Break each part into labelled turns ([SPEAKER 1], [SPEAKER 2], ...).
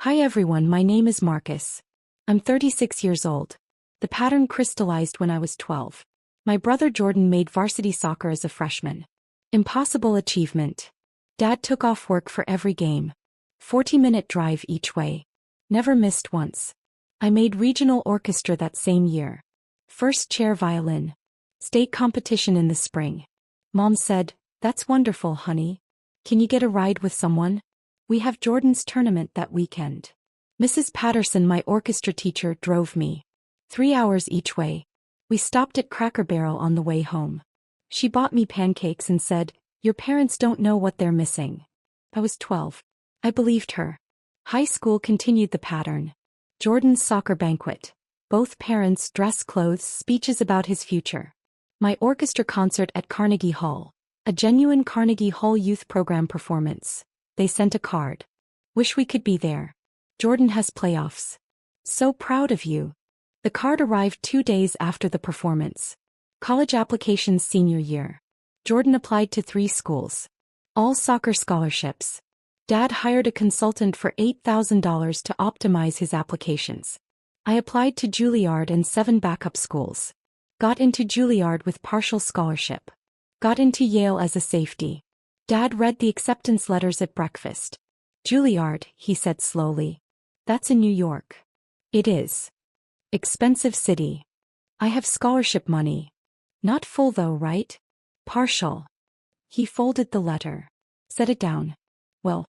[SPEAKER 1] Hi everyone, my name is Marcus. I'm 36 years old. The pattern crystallized when I was 12. My brother Jordan made varsity soccer as a freshman. Impossible achievement. Dad took off work for every game. 40-minute drive each way. Never missed once. I made regional orchestra that same year. First chair violin. State competition in the spring. Mom said, "That's wonderful, honey. Can you get a ride with someone? We have Jordan's tournament that weekend." Mrs. Patterson, my orchestra teacher, drove me. 3 hours each way. We stopped at Cracker Barrel on the way home. She bought me pancakes and said, "Your parents don't know what they're missing." I was 12. I believed her. High school continued the pattern. Jordan's soccer banquet. Both parents' dress clothes, speeches about his future. My orchestra concert at Carnegie Hall. A genuine Carnegie Hall Youth Program performance. They sent a card. "Wish we could be there. Jordan has playoffs. So proud of you." The card arrived 2 days after the performance. College applications senior year. Jordan applied to 3 schools. All soccer scholarships. Dad hired a consultant for $8,000 to optimize his applications. I applied to Juilliard and 7 backup schools. Got into Juilliard with partial scholarship. Got into Yale as a safety. Dad read the acceptance letters at breakfast. "Juilliard," he said slowly. "That's in New York." "It is. Expensive city. I have scholarship money. Not full though, right?" "Partial." He folded the letter. "Set it down. Well,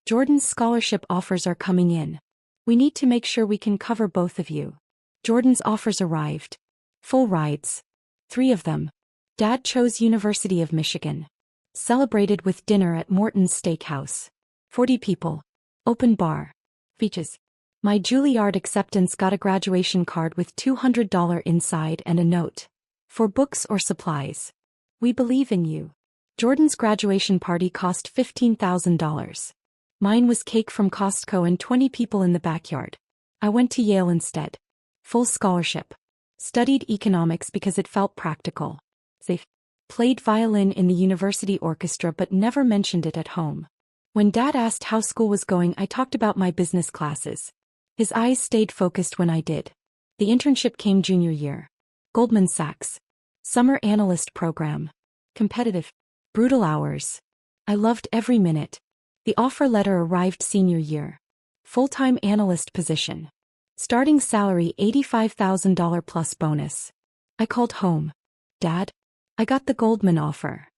[SPEAKER 1] Jordan's scholarship offers are coming in. We need to make sure we can cover both of you." Jordan's offers arrived. Full rides. 3 of them. Dad chose University of Michigan. Celebrated with dinner at Morton's Steakhouse. 40 people. Open bar. Beaches. My Juilliard acceptance got a graduation card with $200 inside and a note. "For books or supplies. We believe in you." Jordan's graduation party cost $15,000. Mine was cake from Costco and 20 people in the backyard. I went to Yale instead. Full scholarship. Studied economics because it felt practical. Safe. Played violin in the university orchestra but never mentioned it at home. When Dad asked how school was going, I talked about my business classes. His eyes stayed focused when I did. The internship came junior year. Goldman Sachs. Summer analyst program. Competitive. Brutal hours. I loved every minute. The offer letter arrived senior year. Full-time analyst position. Starting salary $85,000 plus bonus. I called home. "Dad, I got the Goldman offer."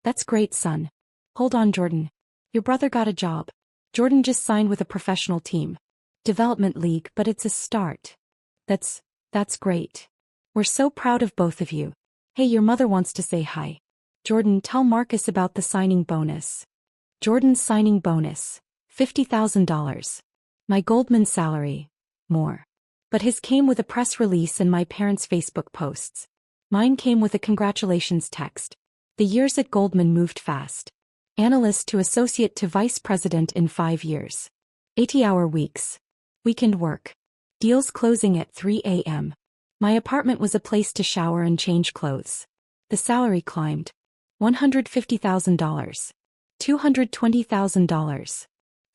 [SPEAKER 1] "That's great, son. Hold on, Jordan. Your brother got a job. Jordan just signed with a professional team. Development league, but it's a start." That's great. We're so proud of both of you. Hey, your mother wants to say hi. Jordan, tell Marcus about the signing bonus." Jordan's signing bonus. $50,000. My Goldman salary. More. But his came with a press release and my parents' Facebook posts. Mine came with a congratulations text. The years at Goldman moved fast. Analyst to associate to vice president in 5 years. 80-hour weeks. Weekend work. Deals closing at 3 a.m. My apartment was a place to shower and change clothes. The salary climbed. $150,000. $220,000.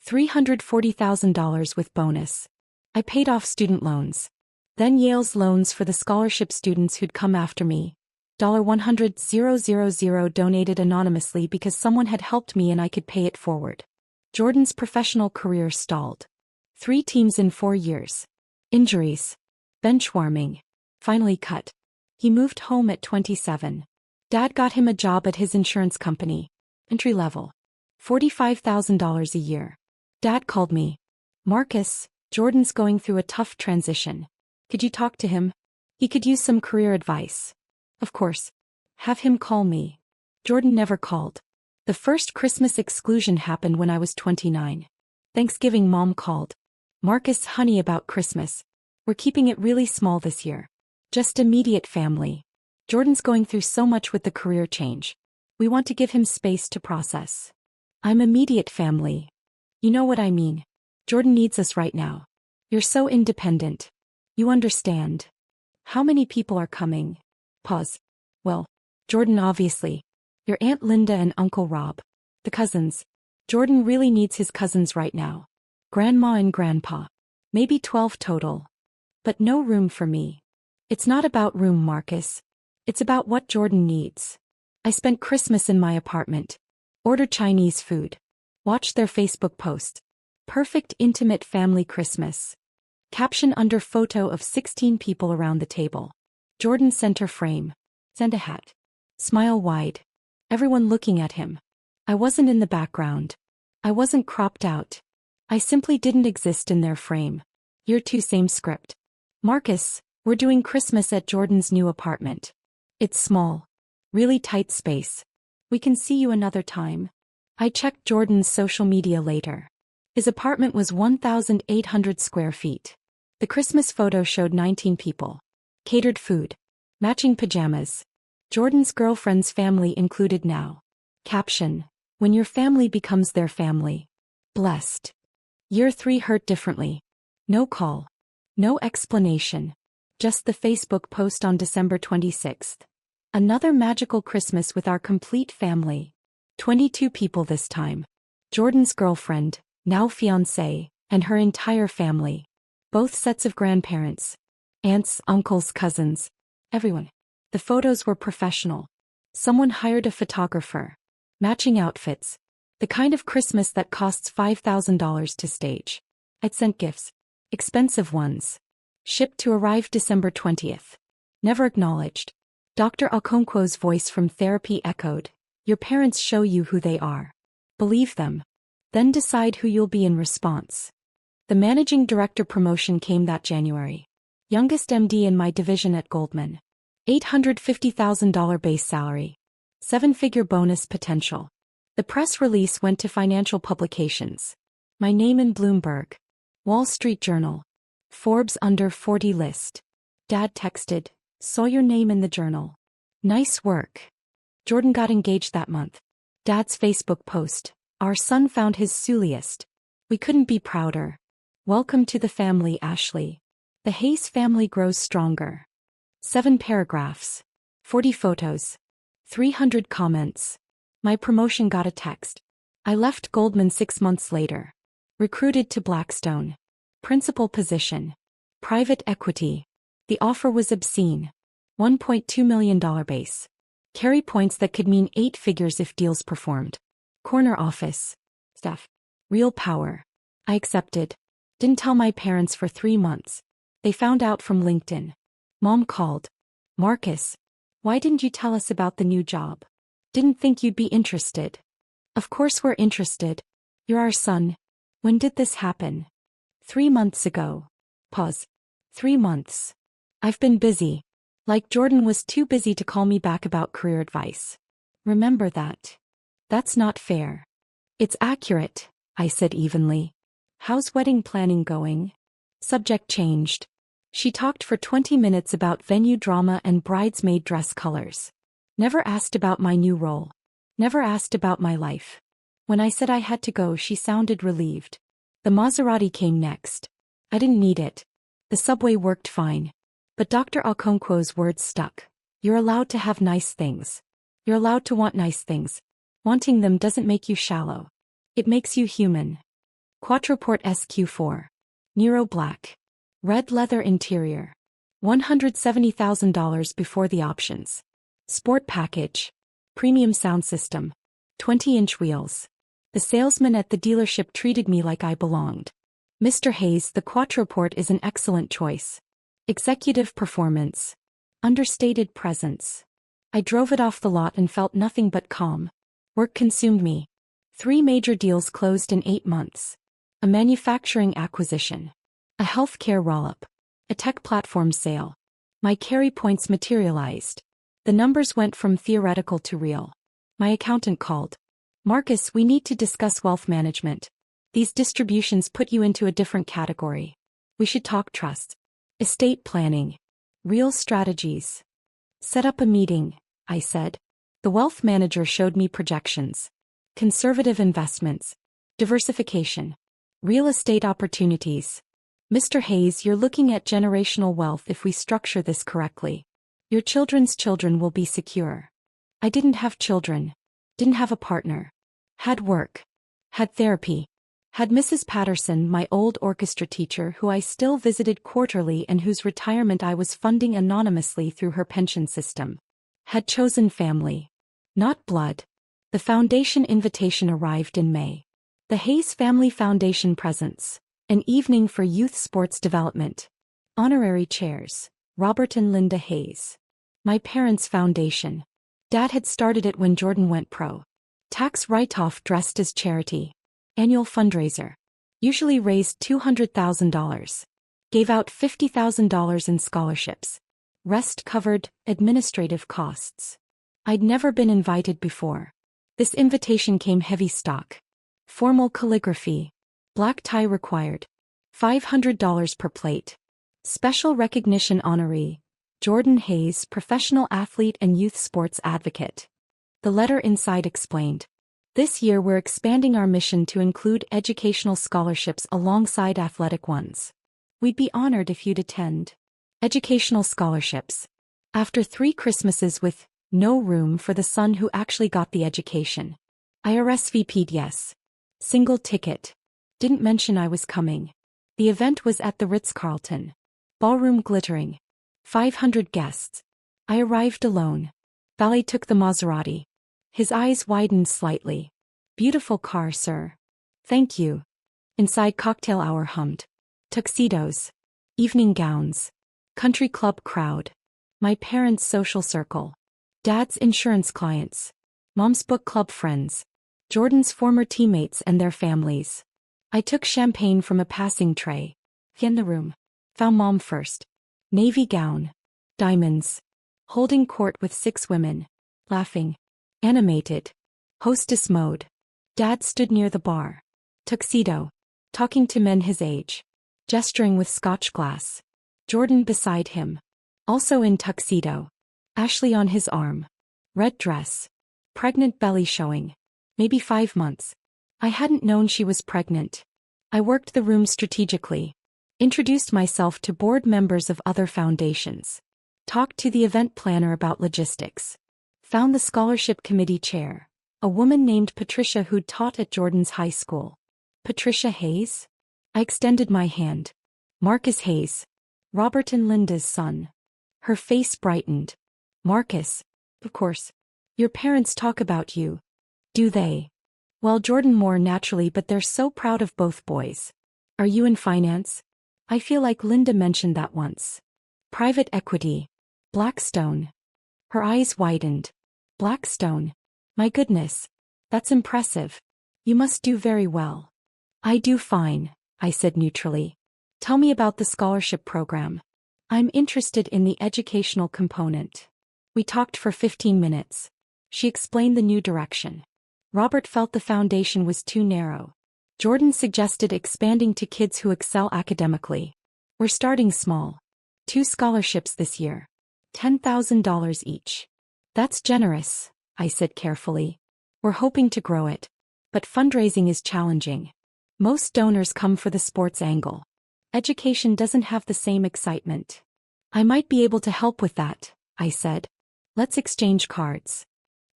[SPEAKER 1] $340,000 with bonus. I paid off student loans. Then Yale's loans for the scholarship students who'd come after me. $100,000 donated anonymously because someone had helped me and I could pay it forward. Jordan's professional career stalled. 3 teams in 4 years. Injuries. Benchwarming. Finally cut. He moved home at 27. Dad got him a job at his insurance company. Entry level. $45,000 a year. Dad called me. "Marcus, Jordan's going through a tough transition. Could you talk to him? He could use some career advice." "Of course. Have him call me." Jordan never called. The first Christmas exclusion happened when I was 29. Thanksgiving, Mom called. "Marcus, honey, about Christmas. We're keeping it really small this year. Just immediate family. Jordan's going through so much with the career change. We want to give him space to process." "I'm immediate family. You know what I mean. Jordan needs us right now. You're so independent. You understand." "How many people are coming?" Pause. "Well, Jordan obviously. Your Aunt Linda and Uncle Rob. The cousins. Jordan really needs his cousins right now. Grandma and grandpa. Maybe 12 total. But no room for me. It's not about room, Marcus. It's about what Jordan needs. I spent Christmas in my apartment. Ordered Chinese food. Watched their Facebook post. Perfect intimate family Christmas. Caption under photo of 16 people around the table. Jordan center frame. Send a hat. Smile wide. Everyone looking at him. I wasn't in the background. I wasn't cropped out. I simply didn't exist in their frame. Year 2 same script. Marcus, we're doing Christmas at Jordan's new apartment. It's small. Really tight space. We can see you another time. I checked Jordan's social media later. His apartment was 1,800 square feet. The Christmas photo showed 19 people. Catered food. Matching pajamas. Jordan's girlfriend's family included now. Caption: when your family becomes their family. Blessed. Year 3 hurt differently. No call. No explanation. Just the Facebook post on December 26th. Another magical Christmas with our complete family. 22 people this time. Jordan's girlfriend, now fiancé, and her entire family. Both sets of grandparents. Aunts, uncles, cousins. Everyone. The photos were professional. Someone hired a photographer. Matching outfits. The kind of Christmas that costs $5,000 to stage. I'd sent gifts. Expensive ones. Shipped to arrive December 20th. Never acknowledged. Dr. Okonkwo's voice from therapy echoed. Your parents show you who they are. Believe them. Then decide who you'll be in response. The managing director promotion came that January. Youngest MD in my division at Goldman. $850,000 base salary. 7-figure bonus potential. The press release went to financial publications. My name in Bloomberg. Wall Street Journal. Forbes under 40 list. Dad texted, saw your name in the journal. Nice work. Jordan got engaged that month. Dad's Facebook post, our son found his sooliest. We couldn't be prouder. Welcome to the family, Ashley. The Hayes family grows stronger. 7 paragraphs. 40 photos. 300 comments. My promotion got a text. I left Goldman 6 months later. Recruited to Blackstone. Principal position. Private equity. The offer was obscene. $1.2 million base. Carry points that could mean 8 figures if deals performed. Corner office. Staff. Real power. I accepted. Didn't tell my parents for 3 months. They found out from LinkedIn. Mom called. Marcus, why didn't you tell us about the new job? Didn't think you'd be interested. Of course we're interested. You're our son. When did this happen? 3 months ago. Pause. 3 months. I've been busy. Like Jordan was too busy to call me back about career advice. Remember that. That's not fair. It's accurate, I said evenly. How's wedding planning going? Subject changed. She talked for 20 minutes about venue drama and bridesmaid dress colors. Never asked about my new role. Never asked about my life. When I said I had to go, she sounded relieved. The Maserati came next. I didn't need it. The subway worked fine. But Dr. Okonkwo's words stuck. You're allowed to have nice things. You're allowed to want nice things. Wanting them doesn't make you shallow. It makes you human. Quattraport SQ4. Nero black. Red leather interior. $170,000 before the options. Sport package. Premium sound system. 20-inch wheels. The salesman at the dealership treated me like I belonged. Mr. Hayes, the Quattraport is an excellent choice. Executive performance. Understated presence. I drove it off the lot and felt nothing but calm. Work consumed me. 3 major deals closed in 8 months. A manufacturing acquisition. A healthcare roll-up. A tech platform sale. My carry points materialized. The numbers went from theoretical to real. My accountant called. Marcus, we need to discuss wealth management. These distributions put you into a different category. We should talk trust. Estate planning. Real strategies. Set up a meeting, I said. The wealth manager showed me projections. Conservative investments. Diversification. Real estate opportunities. Mr. Hayes, you're looking at generational wealth if we structure this correctly. Your children's children will be secure. I didn't have children. Didn't have a partner. Had work. Had therapy. Had Mrs. Patterson, my old orchestra teacher who I still visited quarterly and whose retirement I was funding anonymously through her pension system. Had chosen family. Not blood. The foundation invitation arrived in May. The Hayes Family Foundation presents. An evening for youth sports development. Honorary chairs. Robert and Linda Hayes. My parents' foundation. Dad had started it when Jordan went pro. Tax write-off dressed as charity. Annual fundraiser. Usually raised $200,000. Gave out $50,000 in scholarships. Rest covered administrative costs. I'd never been invited before. This invitation came heavy stock. Formal calligraphy. Black tie required. $500 per plate. Special recognition honoree. Jordan Hayes, professional athlete and youth sports advocate. The letter inside explained. This year we're expanding our mission to include educational scholarships alongside athletic ones. We'd be honored if you'd attend. Educational scholarships. After 3 Christmases with no room for the son who actually got the education. I RSVP'd yes. Single ticket. Didn't mention I was coming. The event was at the Ritz-Carlton. Ballroom glittering. 500 guests. I arrived alone. Valet took the Maserati. His eyes widened slightly. Beautiful car, sir. Thank you. Inside cocktail hour hummed. Tuxedos. Evening gowns. Country club crowd. My parents' social circle. Dad's insurance clients. Mom's book club friends. Jordan's former teammates and their families. I took champagne from a passing tray. In the room. Found Mom first. Navy gown. Diamonds. Holding court with 6 women. Laughing. Animated. Hostess mode. Dad stood near the bar. Tuxedo. Talking to men his age. Gesturing with scotch glass. Jordan beside him. Also in tuxedo. Ashley on his arm. Red dress. Pregnant belly showing. Maybe 5 months. I hadn't known she was pregnant. I worked the room strategically. Introduced myself to board members of other foundations. Talked to the event planner about logistics. Found the scholarship committee chair, a woman named Patricia who'd taught at Jordan's high school. Patricia Hayes? I extended my hand. Marcus Hayes. Robert and Linda's son. Her face brightened. Marcus. Of course. Your parents talk about you. Do they? Well, Jordan more naturally, but they're so proud of both boys. Are you in finance? I feel like Linda mentioned that once. Private equity. Blackstone. Her eyes widened. Blackstone. My goodness. That's impressive. You must do very well. I do fine, I said neutrally. Tell me about the scholarship program. I'm interested in the educational component. We talked for 15 minutes. She explained the new direction. Robert felt the foundation was too narrow. Jordan suggested expanding to kids who excel academically. We're starting small. 2 scholarships this year. $10,000 each. That's generous, I said carefully. We're hoping to grow it. But fundraising is challenging. Most donors come for the sports angle. Education doesn't have the same excitement. I might be able to help with that, I said. Let's exchange cards.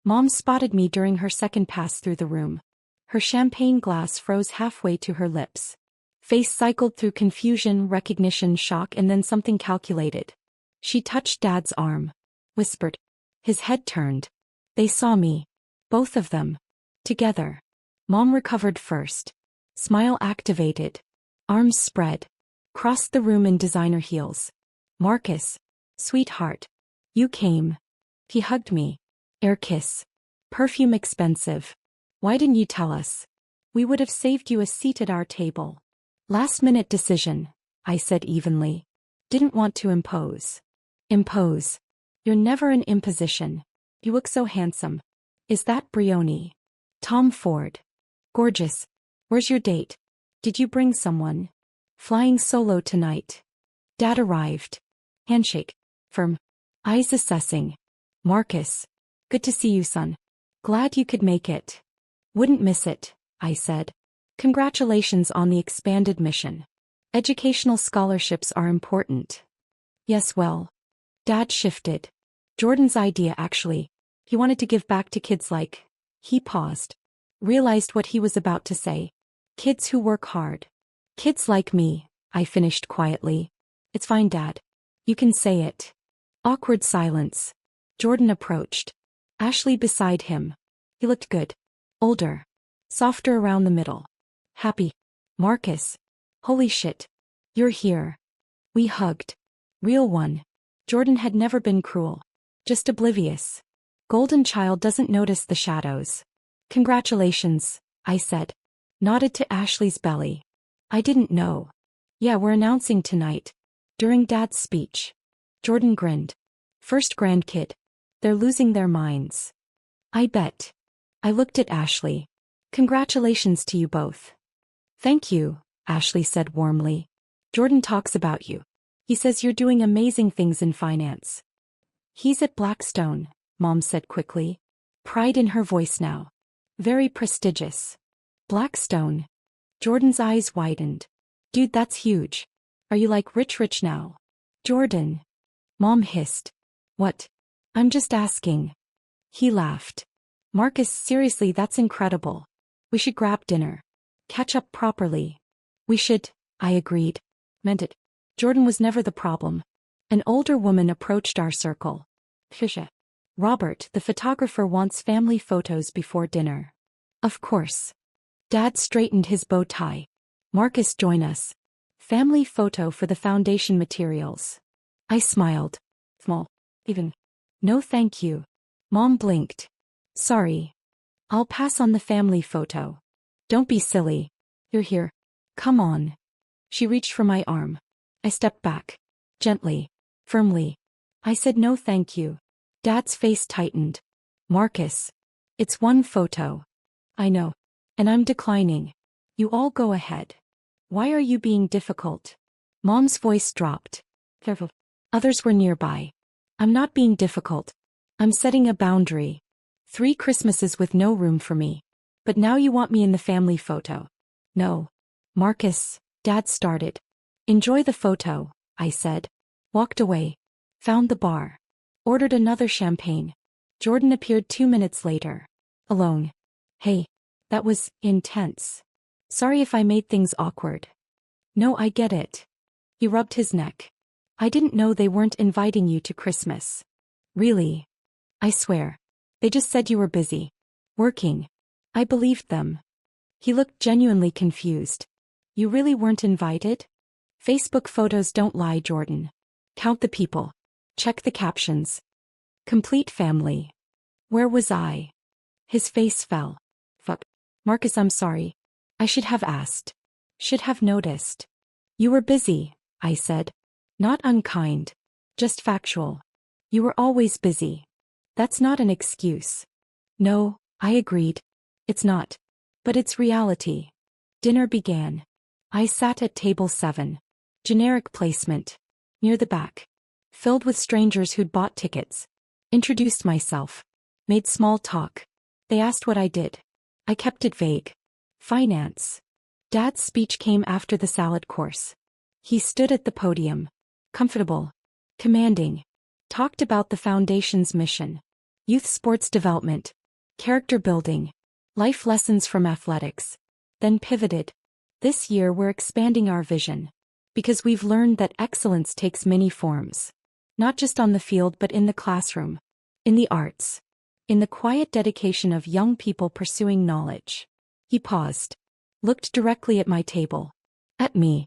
[SPEAKER 1] Mom spotted me during her second pass through the room. Her champagne glass froze halfway to her lips. Face cycled through confusion, recognition, shock, and then something calculated. She touched Dad's arm. Whispered. His head turned. They saw me. Both of them. Together. Mom recovered first. Smile activated. Arms spread. Crossed the room in designer heels. Marcus. Sweetheart. You came. He hugged me. Air kiss. Perfume expensive. Why didn't you tell us? We would have saved you a seat at our table. Last-minute decision, I said evenly. Didn't want to impose. Impose. You're never an imposition. You look so handsome. Is that Brioni? Tom Ford. Gorgeous. Where's your date? Did you bring someone? Flying solo tonight. Dad arrived. Handshake. Firm. Eyes assessing. Marcus. Good to see you, son. Glad you could make it. Wouldn't miss it, I said. Congratulations on the expanded mission. Educational scholarships are important. Yes, well. Dad shifted. Jordan's idea, actually. He wanted to give back to kids like. He paused. Realized what he was about to say. Kids who work hard. Kids like me, I finished quietly. It's fine, Dad. You can say it. Awkward silence. Jordan approached. Ashley beside him. He looked good. Older. Softer around the middle. Happy. Marcus. Holy shit. You're here. We hugged. Real one. Jordan had never been cruel. Just oblivious. Golden child doesn't notice the shadows. Congratulations, I said. Nodded to Ashley's belly. I didn't know. Yeah, we're announcing tonight. During Dad's speech. Jordan grinned. First grandkid. They're losing their minds. I bet. I looked at Ashley. Congratulations to you both. Thank you, Ashley said warmly. Jordan talks about you. He says you're doing amazing things in finance. He's at Blackstone, Mom said quickly. Pride in her voice now. Very prestigious. Blackstone. Jordan's eyes widened. Dude, that's huge. Are you like rich now? Jordan. Mom hissed. What? I'm just asking. He laughed. Marcus, seriously, that's incredible. We should grab dinner. Catch up properly. We should, I agreed. Meant it. Jordan was never the problem. An older woman approached our circle. Fisha. Robert, the photographer, wants family photos before dinner. Of course. Dad straightened his bow tie. Marcus, join us. Family photo for the foundation materials. I smiled. Small. Even. No thank you. Mom blinked. Sorry. I'll pass on the family photo. Don't be silly. You're here. Come on. She reached for my arm. I stepped back. Gently. Firmly. I said no thank you. Dad's face tightened. Marcus. It's one photo. I know. And I'm declining. You all go ahead. Why are you being difficult? Mom's voice dropped. Careful. Others were nearby. I'm not being difficult. I'm setting a boundary. 3 Christmases with no room for me. But now you want me in the family photo. No. Marcus, Dad started. Enjoy the photo, I said. Walked away. Found the bar. Ordered another champagne. Jordan appeared 2 minutes later. Alone. Hey. That was intense. Sorry if I made things awkward. No, I get it. He rubbed his neck. I didn't know they weren't inviting you to Christmas. Really? I swear. They just said you were busy. Working. I believed them. He looked genuinely confused. You really weren't invited? Facebook photos don't lie, Jordan. Count the people. Check the captions. Complete family. Where was I? His face fell. Fuck. Marcus, I'm sorry. I should have asked. Should have noticed. You were busy, I said. Not unkind. Just factual. You were always busy. That's not an excuse. No, I agreed. It's not. But it's reality. Dinner began. I sat at table 7. Generic placement. Near the back. Filled with strangers who'd bought tickets. Introduced myself. Made small talk. They asked what I did. I kept it vague. Finance. Dad's speech came after the salad course. He stood at the podium. Comfortable. Commanding. Talked about the foundation's mission. Youth sports development. Character building. Life lessons from athletics. Then pivoted. This year we're expanding our vision. Because we've learned that excellence takes many forms. Not just on the field but in the classroom. In the arts. In the quiet dedication of young people pursuing knowledge. He paused. Looked directly at my table. At me.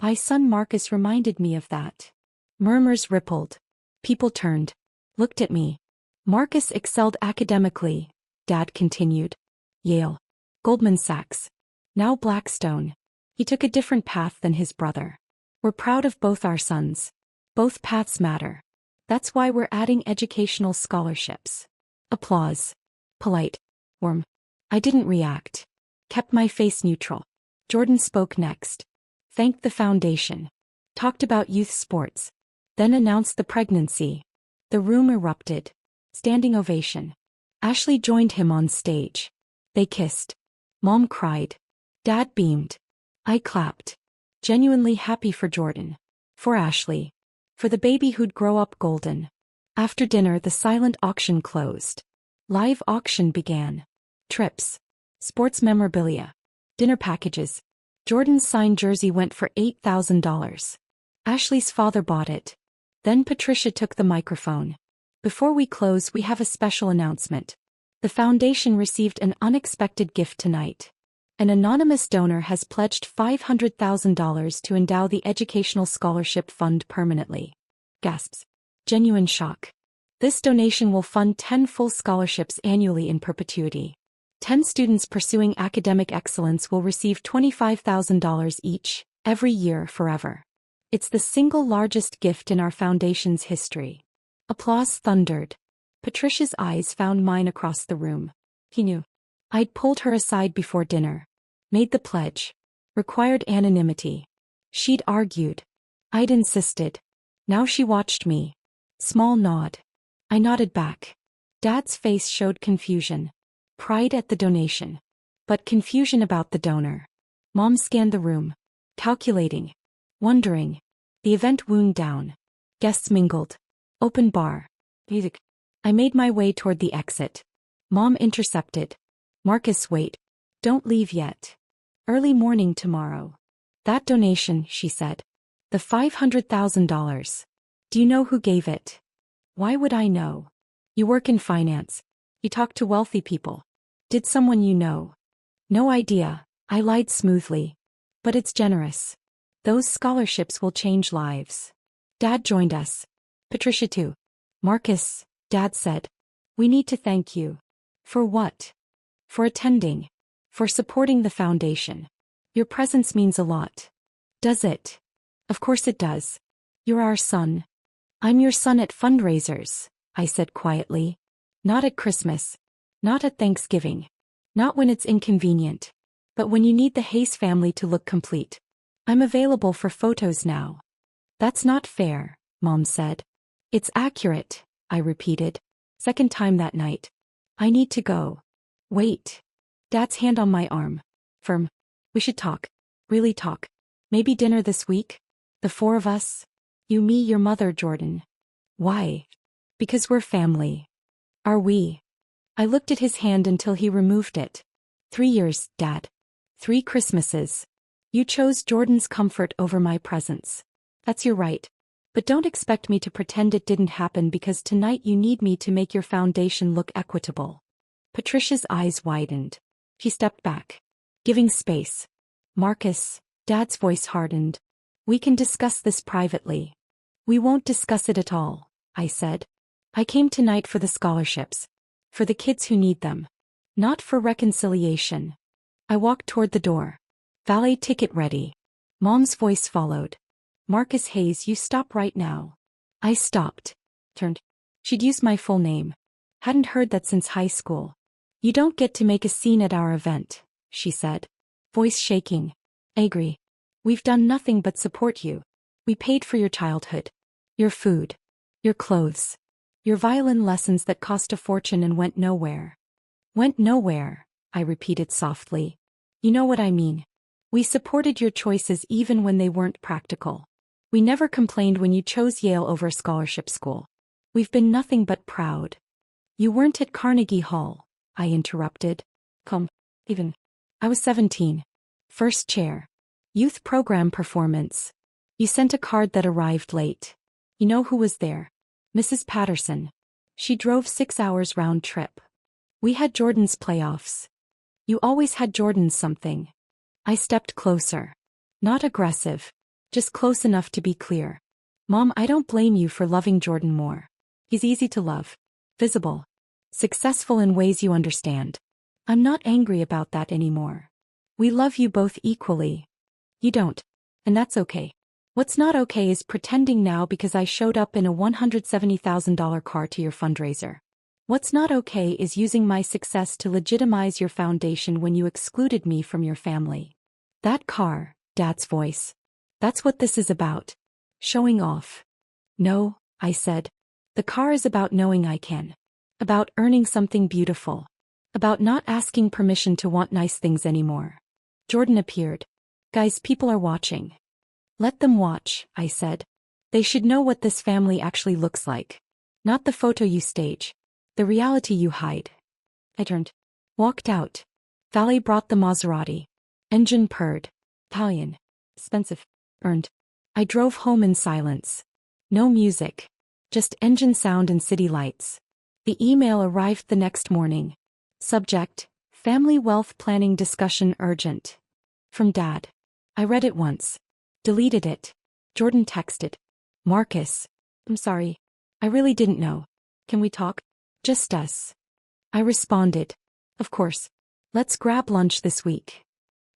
[SPEAKER 1] My son Marcus reminded me of that. Murmurs rippled. People turned. Looked at me. Marcus excelled academically, Dad continued. Yale. Goldman Sachs. Now Blackstone. He took a different path than his brother. We're proud of both our sons. Both paths matter. That's why we're adding educational scholarships. Applause. Polite. Warm. I didn't react. Kept my face neutral. Jordan spoke next. Thanked the foundation. Talked about youth sports. Then announced the pregnancy. The room erupted. Standing ovation. Ashley joined him on stage. They kissed. Mom cried. Dad beamed. I clapped. Genuinely happy for Jordan. For Ashley. For the baby who'd grow up golden. After dinner the silent auction closed. Live auction began. Trips. Sports memorabilia. Dinner packages. Jordan's signed jersey went for $8,000. Ashley's father bought it. Then Patricia took the microphone. Before we close, we have a special announcement. The foundation received an unexpected gift tonight. An anonymous donor has pledged $500,000 to endow the Educational Scholarship Fund permanently. Gasps. Genuine shock. This donation will fund 10 full scholarships annually in perpetuity. 10 students pursuing academic excellence will receive $25,000 each, every year forever. It's the single largest gift in our foundation's history. Applause thundered. Patricia's eyes found mine across the room. He knew. I'd pulled her aside before dinner. Made the pledge. Required anonymity. She'd argued. I'd insisted. Now she watched me. Small nod. I nodded back. Dad's face showed confusion. Pride at the donation. But confusion about the donor. Mom scanned the room. Calculating. Wondering. The event wound down. Guests mingled. Open bar. Music. I made my way toward the exit. Mom intercepted. Marcus, wait. Don't leave yet. Early morning tomorrow. That donation, she said. The $500,000. Do you know who gave it? Why would I know? You work in finance. You talk to wealthy people. Did someone you know? No idea, I lied smoothly. But it's generous. Those scholarships will change lives. Dad joined us. Patricia too. Marcus, Dad said. We need to thank you. For what? For attending. For supporting the foundation. Your presence means a lot. Does it? Of course it does. You're our son. I'm your son at fundraisers, I said quietly. Not at Christmas. Not at Thanksgiving. Not when it's inconvenient. But when you need the Hayes family to look complete. I'm available for photos now. That's not fair, Mom said. It's accurate, I repeated. Second time that night. I need to go. Wait. Dad's hand on my arm. Firm. We should talk. Really talk. Maybe dinner this week? The four of us? You, me, your mother, Jordan. Why? Because we're family. Are we? I looked at his hand until he removed it. 3 years, Dad. 3 Christmases. You chose Jordan's comfort over my presence. That's your right. But don't expect me to pretend it didn't happen because tonight you need me to make your foundation look equitable. Patricia's eyes widened. She stepped back. Giving space. Marcus, Dad's voice hardened. We can discuss this privately. We won't discuss it at all, I said. I came tonight for the scholarships. For the kids who need them. Not for reconciliation. I walked toward the door. Valet ticket ready. Mom's voice followed. Marcus Hayes, you stop right now. I stopped. Turned. She'd used my full name. Hadn't heard that since high school. You don't get to make a scene at our event, she said. Voice shaking. I agree. We've done nothing but support you. We paid for your childhood. Your food. Your clothes. Your violin lessons that cost a fortune and went nowhere. Went nowhere, I repeated softly. You know what I mean. We supported your choices even when they weren't practical. We never complained when you chose Yale over a scholarship school. We've been nothing but proud. You weren't at Carnegie Hall, I interrupted. Come, even. I was 17. First chair. Youth program performance. You sent a card that arrived late. You know who was there? Mrs. Patterson. She drove 6 hours round trip. We had Jordan's playoffs. You always had Jordan's something. I stepped closer. Not aggressive. Just close enough to be clear. Mom, I don't blame you for loving Jordan more. He's easy to love. Visible. Successful in ways you understand. I'm not angry about that anymore. We love you both equally. You don't. And that's okay. What's not okay is pretending now because I showed up in a $170,000 car to your fundraiser. What's not okay is using my success to legitimize your foundation when you excluded me from your family. That car, Dad's voice. That's what this is about. Showing off. No, I said. The car is about knowing I can. About earning something beautiful. About not asking permission to want nice things anymore. Jordan appeared. Guys, people are watching. Let them watch, I said. They should know what this family actually looks like. Not the photo you stage. The reality you hide. I turned. Walked out. Valet brought the Maserati. Engine purred. Italian. Expensive. Earned. I drove home in silence. No music. Just engine sound and city lights. The email arrived the next morning. Subject: Family Wealth Planning Discussion Urgent. From Dad. I read it once. Deleted it. Jordan texted. Marcus. I'm sorry. I really didn't know. Can we talk? Just us. I responded. Of course. Let's grab lunch this week.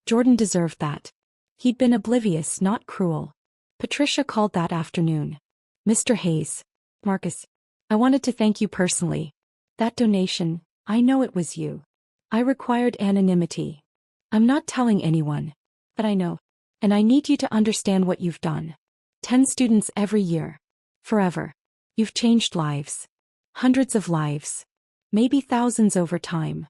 [SPEAKER 1] Jordan deserved that. He'd been oblivious, not cruel. Patricia called that afternoon. Mr. Hayes. Marcus. I wanted to thank you personally. That donation, I know it was you. I required anonymity. I'm not telling anyone. But I know. And I need you to understand what you've done. 10 students every year. Forever. You've changed lives. Hundreds of lives. Maybe thousands over time.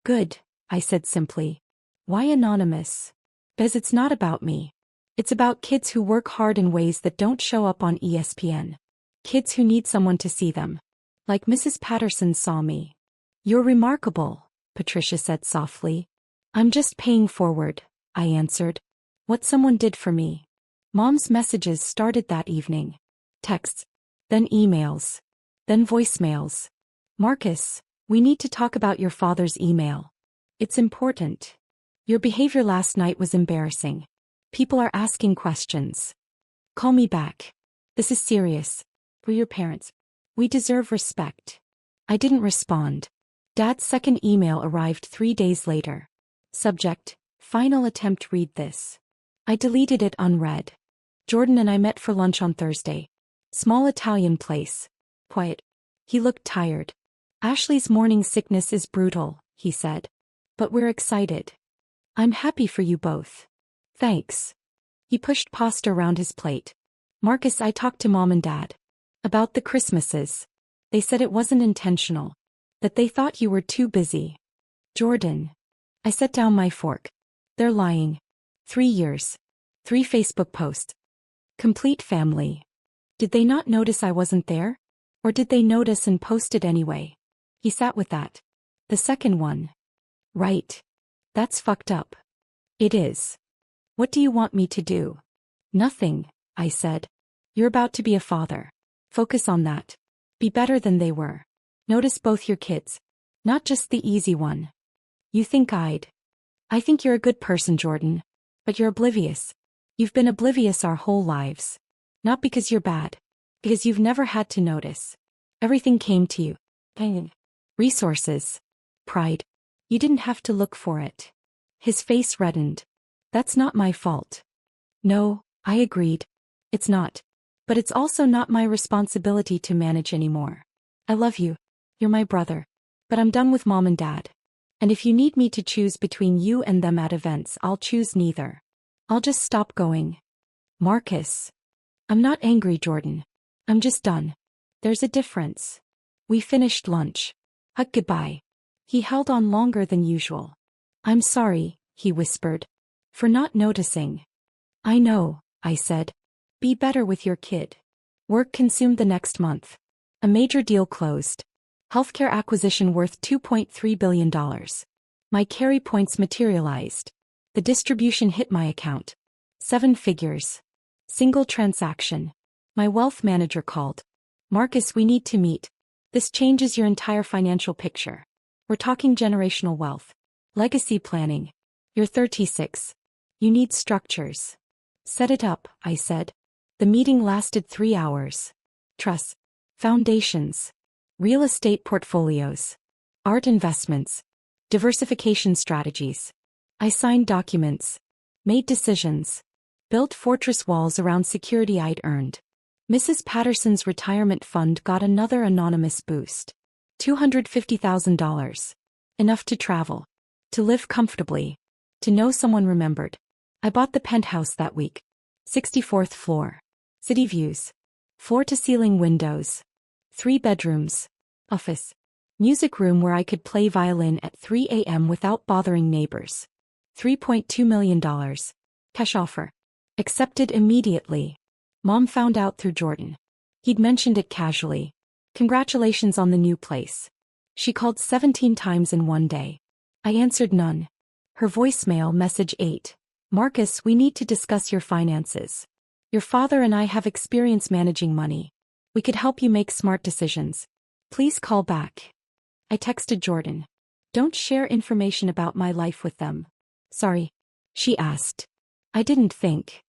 [SPEAKER 1] Good, I said simply. Why anonymous? Because it's not about me. It's about kids who work hard in ways that don't show up on ESPN. Kids who need someone to see them. Like Mrs. Patterson saw me. You're remarkable, Patricia said softly. I'm just paying forward, I answered. What someone did for me. Mom's messages started that evening. Texts. Then emails. Then voicemails. Marcus, we need to talk about your father's email. It's important. Your behavior last night was embarrassing. People are asking questions. Call me back. This is serious. We're your parents. We deserve respect. I didn't respond. Dad's second email arrived 3 days later. Subject: Final attempt, read this. I deleted it unread. Jordan and I met for lunch on Thursday. Small Italian place. Quiet. He looked tired. Ashley's morning sickness is brutal, he said. But we're excited. I'm happy for you both. Thanks. He pushed pasta around his plate. Marcus, I talked to Mom and Dad. About the Christmases. They said it wasn't intentional. That they thought you were too busy. Jordan. I set down my fork. They're lying. 3 years. 3 Facebook posts. Complete family. Did they not notice I wasn't there? Or did they notice and post it anyway? He sat with that. The second one. Right. That's fucked up. It is. What do you want me to do? Nothing, I said. You're about to be a father. Focus on that. Be better than they were. Notice both your kids. Not just the easy one. You think I think you're a good person, Jordan. But you're oblivious. You've been oblivious our whole lives. Not because you're bad. Because you've never had to notice. Everything came to you. Pain. Resources. Pride. You didn't have to look for it. His face reddened. That's not my fault. No, I agreed. It's not. But it's also not my responsibility to manage anymore. I love you. You're my brother. But I'm done with Mom and Dad. And if you need me to choose between you and them at events, I'll choose neither. I'll just stop going. Marcus. I'm not angry, Jordan. I'm just done. There's a difference. We finished lunch. Hug goodbye. He held on longer than usual. I'm sorry, he whispered. For not noticing. I know, I said. Be better with your kid. Work consumed the next month. A major deal closed. Healthcare acquisition worth $2.3 billion. My carry points materialized. The distribution hit my account. 7 figures. Single transaction. My wealth manager called. Marcus, we need to meet. This changes your entire financial picture. We're talking generational wealth. Legacy planning. You're 36. You need structures. Set it up, I said. The meeting lasted 3 hours. Trusts. Foundations. Real estate portfolios. Art investments. Diversification strategies. I signed documents. Made decisions. Built fortress walls around security I'd earned. Mrs. Patterson's retirement fund got another anonymous boost. $250,000. Enough to travel. To live comfortably. To know someone remembered. I bought the penthouse that week. 64th floor. City views. Floor-to-ceiling windows. 3 bedrooms. Office. Music room where I could play violin at 3 a.m. without bothering neighbors. $3.2 million. Cash offer. Accepted immediately. Mom found out through Jordan. He'd mentioned it casually. Congratulations on the new place. She called 17 times in one day. I answered none. Her voicemail message 8. Marcus, we need to discuss your finances. Your father and I have experience managing money. We could help you make smart decisions. Please call back. I texted Jordan. Don't share information about my life with them. Sorry. She asked. I didn't think.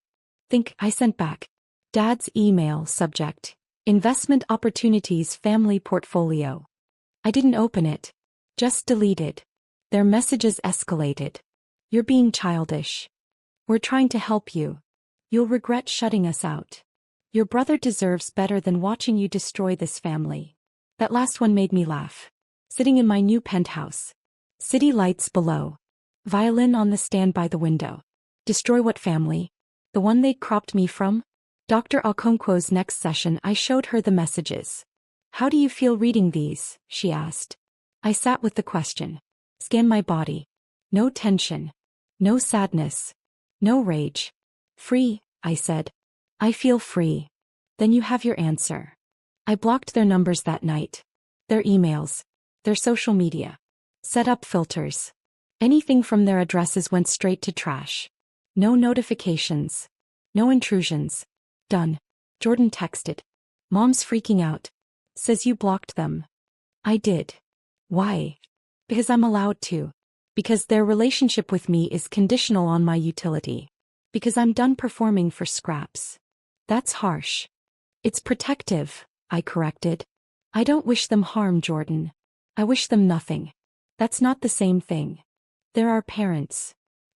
[SPEAKER 1] I sent back. Dad's email subject. Investment opportunities family portfolio. I didn't open it. Just deleted. Their messages escalated. You're being childish. We're trying to help you. You'll regret shutting us out. Your brother deserves better than watching you destroy this family. That last one made me laugh. Sitting in my new penthouse. City lights below. Violin on the stand by the window. Destroy what family? The one they cropped me from? Dr. Okonkwo's next session I showed her the messages. How do you feel reading these? She asked. I sat with the question. Scan my body. No tension. No sadness. No rage. Free, I said. I feel free. Then you have your answer. I blocked their numbers that night. Their emails. Their social media. Set up filters. Anything from their addresses went straight to trash. No notifications. No intrusions. Done. Jordan texted. Mom's freaking out. Says you blocked them. I did. Why? Because I'm allowed to. Because their relationship with me is conditional on my utility. Because I'm done performing for scraps. That's harsh. It's protective, I corrected. I don't wish them harm, Jordan. I wish them nothing. That's not the same thing. They're our parents.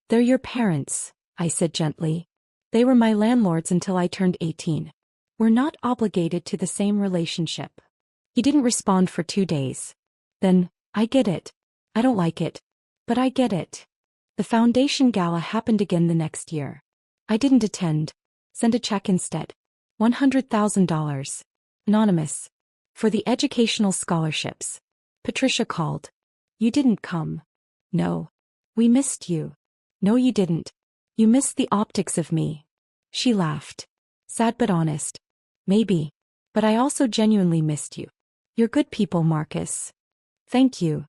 [SPEAKER 1] They're your parents, I said gently. They were my landlords until I turned 18. We're not obligated to the same relationship. He didn't respond for 2 days. Then, I get it. I don't like it. But I get it. The foundation gala happened again the next year. I didn't attend. Send a check instead. $100,000. Anonymous. For the educational scholarships. Patricia called. You didn't come. No. We missed you. No, you didn't. You missed the optics of me. She laughed. Sad but honest. Maybe. But I also genuinely missed you. You're good people, Marcus. Thank you.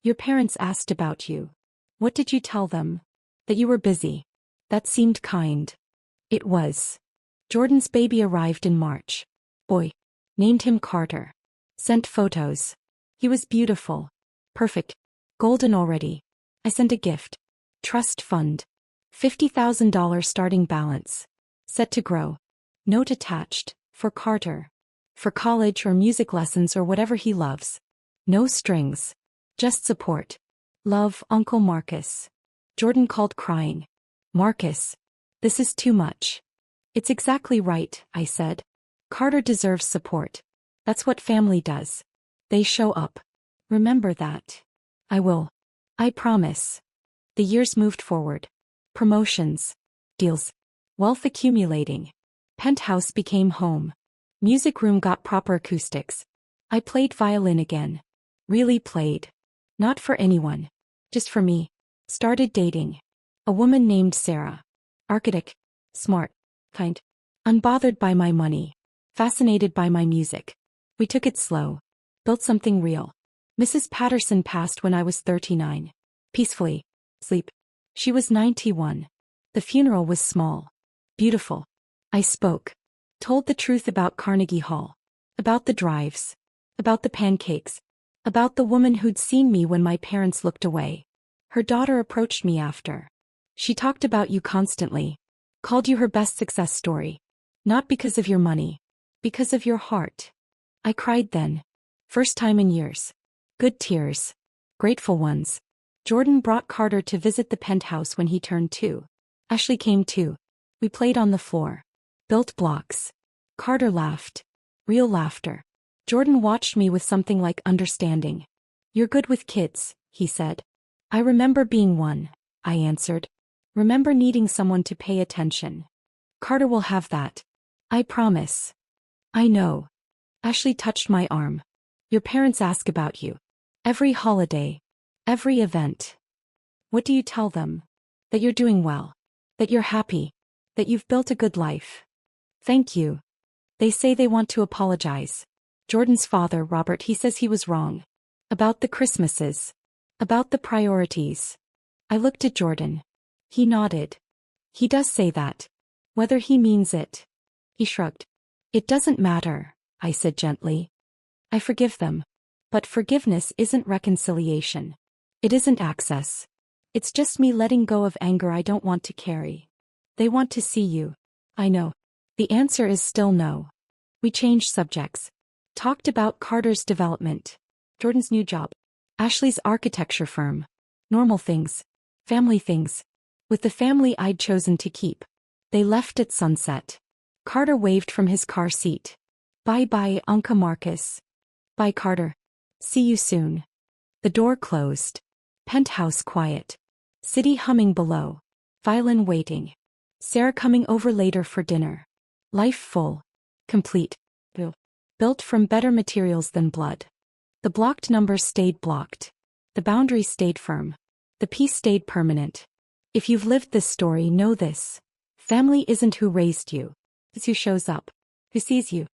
[SPEAKER 1] Your parents asked about you. What did you tell them? That you were busy. That seemed kind. It was. Jordan's baby arrived in March. Boy. Named him Carter. Sent photos. He was beautiful. Perfect. Golden already. I sent a gift. Trust fund. $50,000 starting balance. Set to grow. Note attached. For Carter. For college or music lessons or whatever he loves. No strings. Just support. Love, Uncle Marcus. Jordan called crying. Marcus. This is too much. It's exactly right, I said. Carter deserves support. That's what family does. They show up. Remember that. I will. I promise. The years moved forward. Promotions. Deals. Wealth accumulating. Penthouse became home. Music room got proper acoustics. I played violin again. Really played. Not for anyone. Just for me. Started dating. A woman named Sarah. Architect. Smart. Kind. Unbothered by my money. Fascinated by my music. We took it slow. Built something real. Mrs. Patterson passed when I was 39. Peacefully. Sleep. She was 91. The funeral was small. Beautiful. I spoke. Told the truth about Carnegie Hall. About the drives. About the pancakes. About the woman who'd seen me when my parents looked away. Her daughter approached me after. She talked about you constantly. Called you her best success story. Not because of your money. Because of your heart. I cried then. First time in years. Good tears. Grateful ones. Jordan brought Carter to visit the penthouse when he turned 2. Ashley came too. We played on the floor. Built blocks. Carter laughed. Real laughter. Jordan watched me with something like understanding. You're good with kids, he said. I remember being one, I answered. Remember needing someone to pay attention. Carter will have that. I promise. I know. Ashley touched my arm. Your parents ask about you. Every holiday. Every event. What do you tell them? That you're doing well. That you're happy. That you've built a good life. Thank you. They say they want to apologize. Jordan's father, Robert, he says he was wrong. About the Christmases. About the priorities. I looked at Jordan. He nodded. He does say that. Whether he means it. He shrugged. It doesn't matter, I said gently. I forgive them. But forgiveness isn't reconciliation. It isn't access. It's just me letting go of anger I don't want to carry. They want to see you. I know. The answer is still no. We changed subjects. Talked about Carter's development. Jordan's new job. Ashley's architecture firm. Normal things. Family things. With the family I'd chosen to keep. They left at sunset. Carter waved from his car seat. Bye-bye, Uncle Marcus. Bye, Carter. See you soon. The door closed. Penthouse quiet. City humming below. Violin waiting. Sarah coming over later for dinner. Life full. Complete. Built from better materials than blood. The blocked numbers stayed blocked. The boundaries stayed firm. The peace stayed permanent. If you've lived this story, know this. Family isn't who raised you. It's who shows up. Who sees you.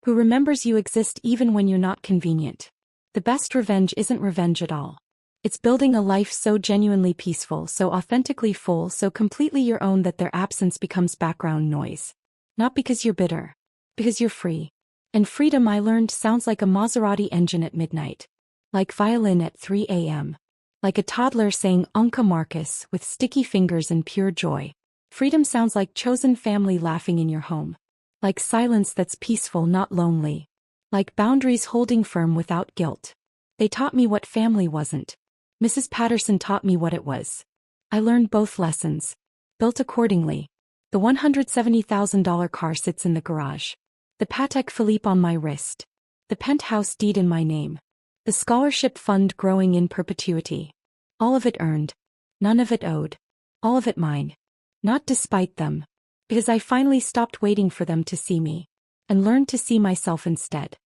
[SPEAKER 1] Who remembers you exist even when you're not convenient. The best revenge isn't revenge at all. It's building a life so genuinely peaceful, so authentically full, so completely your own that their absence becomes background noise. Not because you're bitter. Because you're free. And freedom, I learned, sounds like a Maserati engine at midnight. Like violin at 3 a.m. Like a toddler saying Uncle Marcus with sticky fingers and pure joy. Freedom sounds like chosen family laughing in your home. Like silence that's peaceful, not lonely. Like boundaries holding firm without guilt. They taught me what family wasn't. Mrs. Patterson taught me what it was. I learned both lessons. Built accordingly. The $170,000 car sits in the garage. The Patek Philippe on my wrist. The penthouse deed in my name. The scholarship fund growing in perpetuity. All of it earned. None of it owed. All of it mine. Not despite them. Because I finally stopped waiting for them to see me. And learned to see myself instead.